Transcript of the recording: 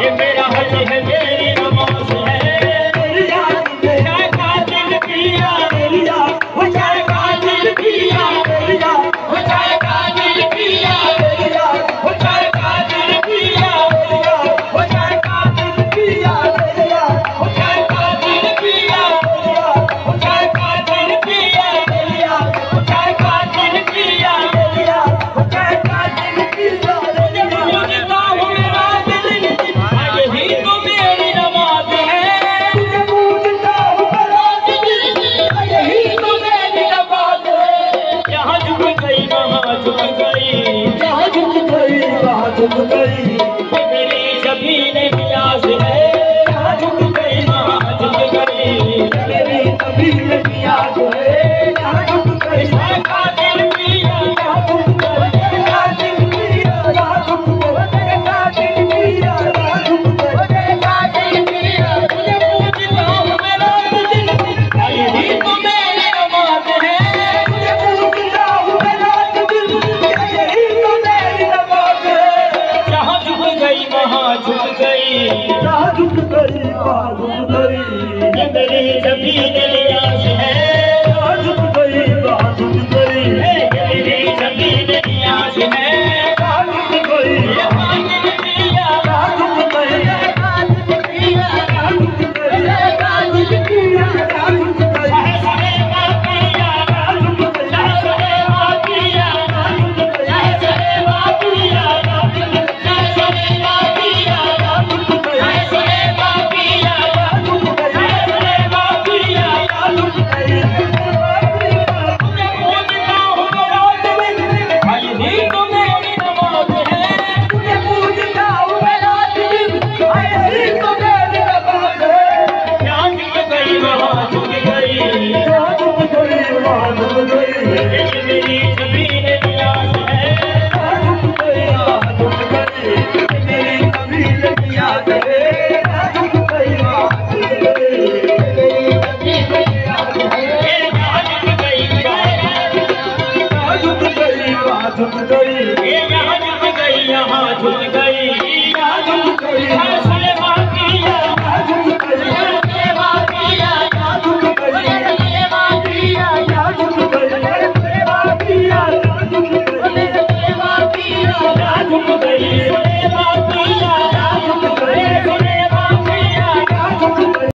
ये मेरा हज है, मेरी नमाज है, मेरी याद में चाय का दिल पिया, मेरी याद वो चाय का दिल पिया, मेरी याद वो चाय का दिल पिया, मेरी याद वो चाय का दिल पिया, मेरी याद वो चाय का दिल पिया, मेरी याद वो चाय का दिल पिया, मेरी याद वो चाय का दिल पिया, मेरी याद वो चाय का दिल पिया, मेरी याद वो चाय का दिल पिया। मेरी ज़मीन नियाज़ है, यहाँ झुक गई वहाँ झुक गई, मेरी ज़मीन नियाज़ है, यहाँ झुक गई, का दिल पिया यहाँ झुक गई, का दिल पिया यहाँ झुक गई, का दिल पिया यहाँ झुक गई, का दिल पिया तुझे पूछता हूँ मेरा दिल, यही तो मेरी नमाज़ है, तुझे पूछता हूँ मेरा दिल, यही तो मेरी नमाज़ है। जहाँ झुक गई वहाँ झुक गई, जहाँ झुक गई वहाँ झुक गई, ये मेरी ज़मीन नियाज़ है, जहाँ झुक गई वहाँ झुक गई, ये मेरी ज़मीन नियाज़ है, जहाँ झुक गई यहाँ दिल पिया, जहाँ झुक गई यहाँ दिल पिया, जहाँ झुक गई यहाँ दिल पिया, जहाँ झुक गई सरे पिया, जहाँ झुक गई सरे पिया, जहाँ झुक गई सरे पिया, जहाँ झुक गई वहाँ झुक गई,